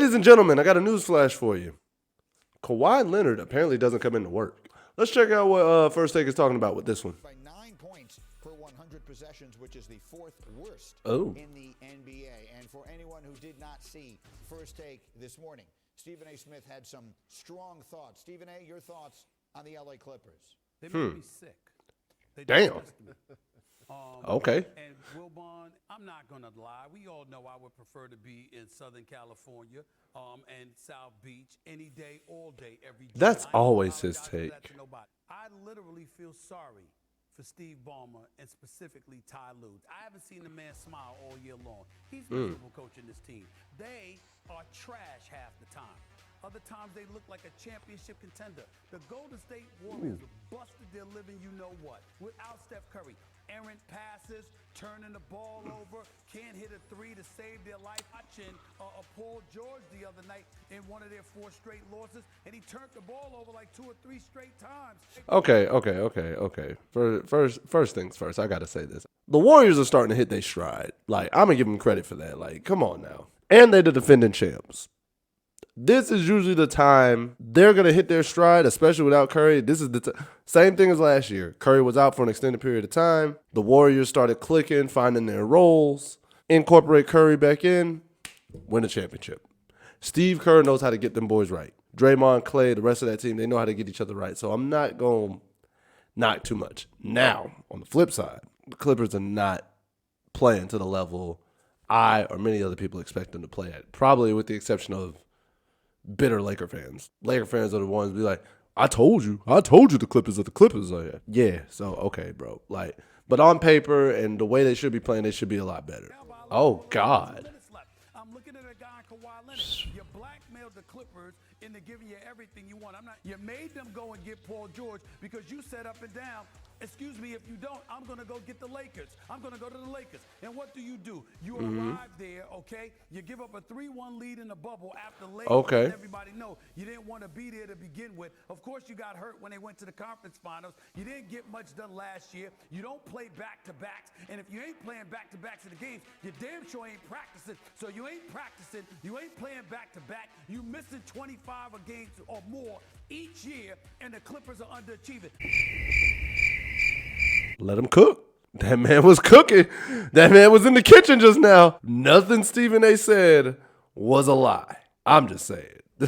Ladies and gentlemen, I got a news flash for you. Kawhi Leonard apparently doesn't come into work. Let's check out what First Take is talking about with this one. By 9 points per 100 possessions, which is the 4th worst in the NBA. And for anyone who did not see First Take this morning, Stephen A. Smith had some strong thoughts. Stephen A., your thoughts on the LA Clippers? They made me sick. Damn. Okay. And Wilbon, I'm not going to lie. We all know I would prefer to be in Southern California and South Beach any day, all day, every day. That's always his take. I literally feel sorry for Steve Ballmer and specifically Ty Lue. I haven't seen the man smile all year long. He's miserable coaching this team. They are trash half the time. Other times they look like a championship contender. The Golden State Warriors busted their living you-know-what without Steph Curry. Errant passes, turning the ball over, can't hit a three to save their life. Watching Paul George the other night in one of their 4 straight losses, and he turned the ball over like 2 or 3 straight times. Okay. First things first, I got to say this. The Warriors are starting to hit their stride. Like, I'm going to give them credit for that. Like, come on now. And they're the defending champs. This is usually the time they're going to hit their stride, especially without Curry. This is the same thing as last year. Curry was out for an extended period of time. The Warriors started clicking, finding their roles, incorporate Curry back in, win a championship. Steve Kerr knows how to get them boys right. Draymond, Clay, the rest of that team, they know how to get each other right. So I'm not going to knock too much. Now, on the flip side, the Clippers are not playing to the level I or many other people expect them to play at, probably with the exception of bitter Laker fans. Laker fans are the ones be like, I told you the Clippers are the Clippers. Like, yeah, so okay, bro. Like, but on paper and the way they should be playing, they should be a lot better. Oh God. I'm looking at a guy, Kawhi Leonard. You blackmailed the Clippers into giving you everything you want. You made them go and get Paul George because you said up and down, excuse me, if you don't, I'm going to go get the Lakers. I'm going to go to the Lakers. And what do? You arrive there, okay? You give up a 3-1 lead in the bubble after Lakers. Okay. And everybody know you didn't want to be there to begin with. Of course, you got hurt when they went to the conference finals. You didn't get much done last year. You don't play back-to-backs. And if you ain't playing back-to-backs in the games, you damn sure ain't practicing. So you ain't practicing. You ain't playing back-to-back. You missing 25 games or more each year, and the Clippers are underachieving. Let him cook. That man was cooking. That man was in the kitchen just now. Nothing Stephen A. said was a lie. I'm just saying. Ty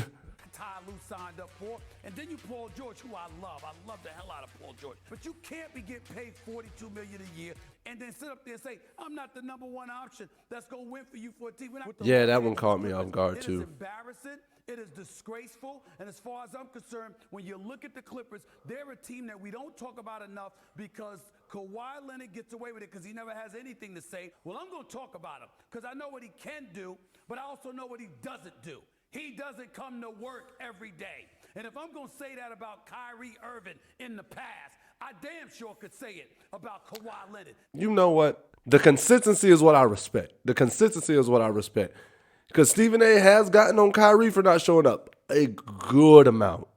Lue signed up for, and then you Paul George, who I love. I love the hell out of Paul George. But you can't be getting paid $42 million a year and then sit up there and say, I'm not the number one option that's going to win for you for a team. Yeah, that one caught me off guard, too. It is embarrassing. It is disgraceful. And as far as I'm concerned, when you look at the Clippers, they're a team that we don't talk about enough because Kawhi Leonard gets away with it because he never has anything to say. Well, I'm going to talk about him because I know what he can do, but I also know what he doesn't do. He doesn't come to work every day. And if I'm going to say that about Kyrie Irving in the past, I damn sure could say it about Kawhi Leonard. You know what? The consistency is what I respect. Because Stephen A. has gotten on Kyrie for not showing up a good amount.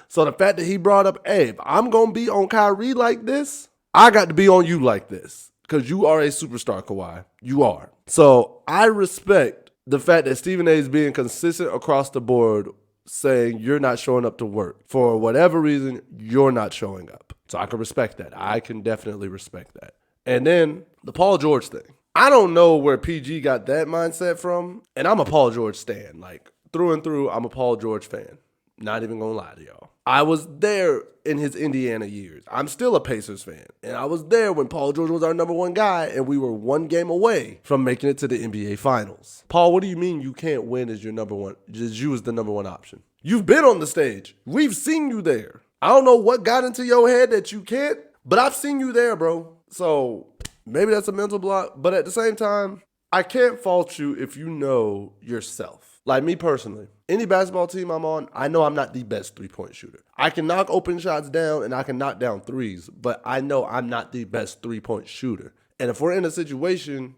So the fact that he brought up, hey, if I'm going to be on Kyrie like this, I got to be on you like this. Because you are a superstar, Kawhi. You are. So I respect the fact that Stephen A. is being consistent across the board, saying you're not showing up to work. For whatever reason, you're not showing up. So I can respect that. I can definitely respect that. And then the Paul George thing. I don't know where PG got that mindset from. And I'm a Paul George stan. Like, through and through, I'm a Paul George fan. Not even going to lie to y'all. I was there in his Indiana years. I'm still a Pacers fan. And I was there when Paul George was our number one guy and we were one game away from making it to the NBA Finals. Paul, what do you mean you can't win as your number one, just you as the number one option? You've been on the stage. We've seen you there. I don't know what got into your head that you can't, but I've seen you there, bro. So maybe that's a mental block. But at the same time, I can't fault you if you know yourself. Like me personally, any basketball team I'm on, I know I'm not the best three-point shooter. I can knock open shots down and I can knock down threes, but I know I'm not the best three-point shooter. And if we're in a situation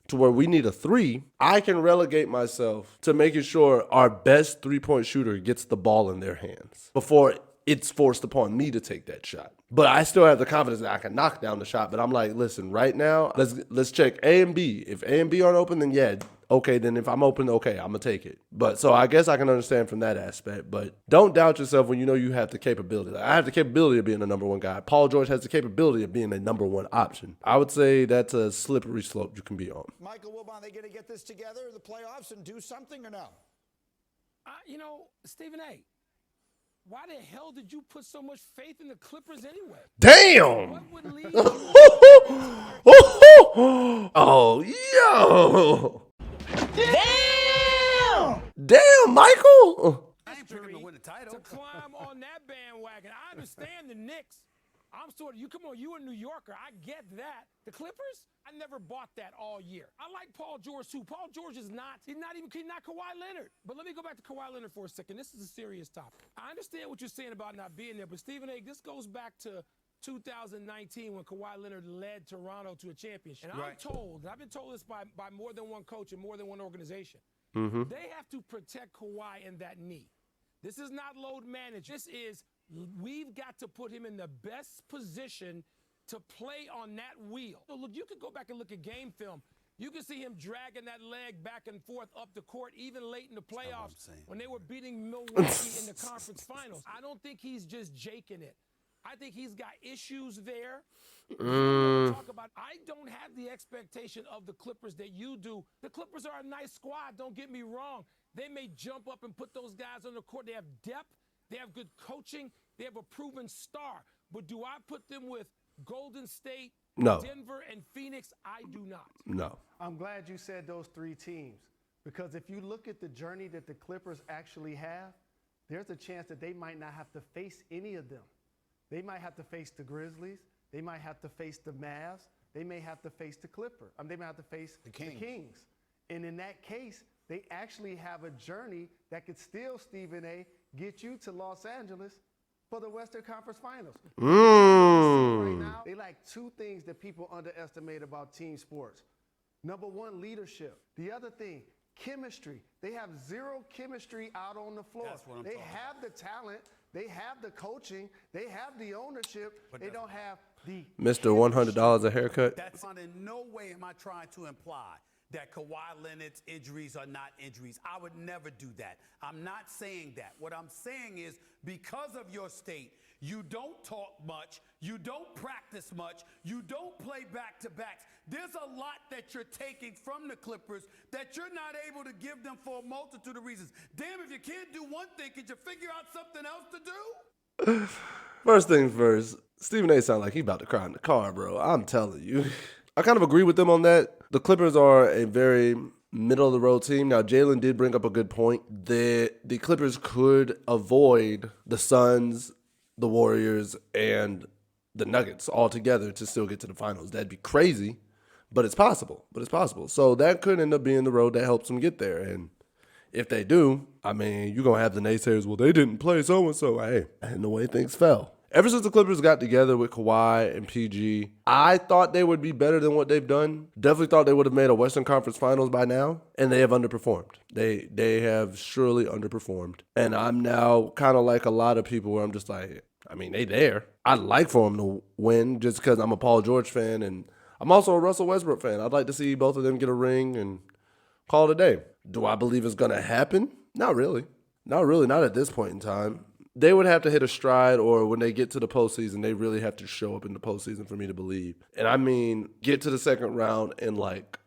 to where we need a three, I can relegate myself to making sure our best three-point shooter gets the ball in their hands before it's forced upon me to take that shot. But I still have the confidence that I can knock down the shot. But I'm like, listen, right now, let's check A and B. If A and B aren't open, then yeah, okay. Then if I'm open, okay, I'm gonna take it. But so I guess I can understand from that aspect. But don't doubt yourself when you know you have the capability. Like, I have the capability of being a number one guy. Paul George has the capability of being a number one option. I would say that's a slippery slope you can be on. Michael Wilbon, they going to get this together in the playoffs and do something or no? Stephen A., why the hell did you put so much faith in the Clippers anyway? Damn! What would lead Oh, yo! Damn, Michael! I ain't picking to win the title. to climb on that bandwagon? I understand the Knicks. You a New Yorker. I get that. The Clippers, I never bought that all year. I like Paul George, too. Paul George he's not Kawhi Leonard. But let me go back to Kawhi Leonard for a second. This is a serious topic. I understand what you're saying about not being there, but Stephen A., this goes back to 2019 when Kawhi Leonard led Toronto to a championship. And I'm told, and I've been told this by more than one coach and more than one organization, they have to protect Kawhi in that knee. This is not load management. This is, we've got to put him in the best position to play on that wheel. So look, you could go back and look at game film. You can see him dragging that leg back and forth up the court, even late in the playoffs when they were beating Milwaukee in the conference finals. I don't think he's just jaking it. I think he's got issues there. I don't have the expectation of the Clippers that you do. The Clippers are a nice squad, don't get me wrong. They may jump up and put those guys on the court. They have depth. They have good coaching. They have a proven star. But do I put them with Golden State, Denver, and Phoenix? I do not. No. I'm glad you said those three teams, because if you look at the journey that the Clippers actually have, there's a chance that they might not have to face any of them. They might have to face the Grizzlies. They might have to face the Mavs. They may have to face the Clippers. They may have to face the Kings. And in that case, they actually have a journey that could still, Stephen A., get you to Los Angeles for the Western Conference Finals. Right now, they like two things that people underestimate about team sports. Number one, leadership. The other thing, chemistry. They have zero chemistry out on the floor. They have the talent. They have the coaching. They have the ownership. But they don't have the Mr. $100 a haircut. That's not, in no way am I trying to imply that Kawhi Leonard's injuries are not injuries. I would never do that. I'm not saying that. What I'm saying is, because of your state, you don't talk much, you don't practice much, you don't play back-to-backs. There's a lot that you're taking from the Clippers that you're not able to give them for a multitude of reasons. Damn, if you can't do one thing, could you figure out something else to do? First things first, Stephen A. sound like he about to cry in the car, bro. I'm telling you. I kind of agree with them on that. The Clippers are a very middle-of-the-road team. Now, Jalen did bring up a good point that the Clippers could avoid the Suns, the Warriors, and the Nuggets altogether to still get to the finals. That'd be crazy, but it's possible. So that could end up being the road that helps them get there. And if they do, I mean, you're going to have the naysayers, well, they didn't play so-and-so. Hey, and the way things fell. Ever since the Clippers got together with Kawhi and PG, I thought they would be better than what they've done. Definitely thought they would have made a Western Conference Finals by now, and they have underperformed. They have surely underperformed. And I'm now kind of like a lot of people where I'm just like, I mean, they there. I'd like for them to win just because I'm a Paul George fan, and I'm also a Russell Westbrook fan. I'd like to see both of them get a ring and call it a day. Do I believe it's going to happen? Not really. Not at this point in time. They would have to hit a stride, or when they get to the postseason, they really have to show up in the postseason for me to believe. And I mean, get to the second round and like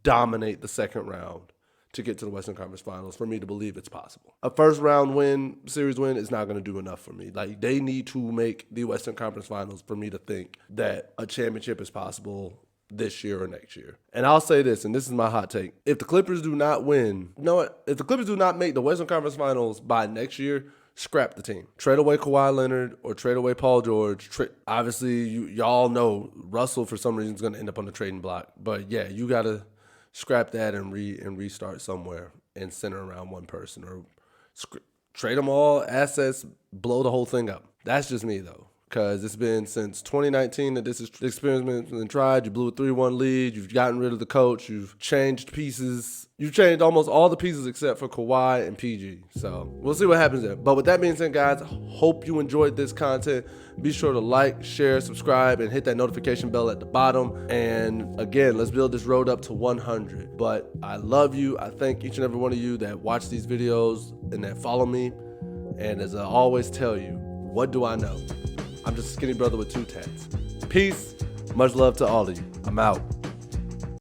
dominate the second round to get to the Western Conference Finals for me to believe it's possible. A first round series win is not going to do enough for me. Like, they need to make the Western Conference Finals for me to think that a championship is possible this year or next year. And I'll say this, and this is my hot take. If the Clippers do not win, if the Clippers do not make the Western Conference Finals by next year, scrap the team. Trade away Kawhi Leonard or trade away Paul George. Obviously, y'all know Russell for some reason is going to end up on the trading block. But yeah, you got to scrap that and restart somewhere and center around one person, or trade them all assets, blow the whole thing up. That's just me though. because it's been since 2019 that this experiment's been tried. You blew a 3-1 lead. You've gotten rid of the coach. You've changed pieces. You've changed almost all the pieces except for Kawhi and PG. So we'll see what happens there. But with that being said, guys, hope you enjoyed this content. Be sure to like, share, subscribe, and hit that notification bell at the bottom. And again, let's build this road up to 100. But I love you. I thank each and every one of you that watch these videos and that follow me. And as I always tell you, what do I know? I'm just a skinny brother with 2 tats. Peace. Much love to all of you. I'm out.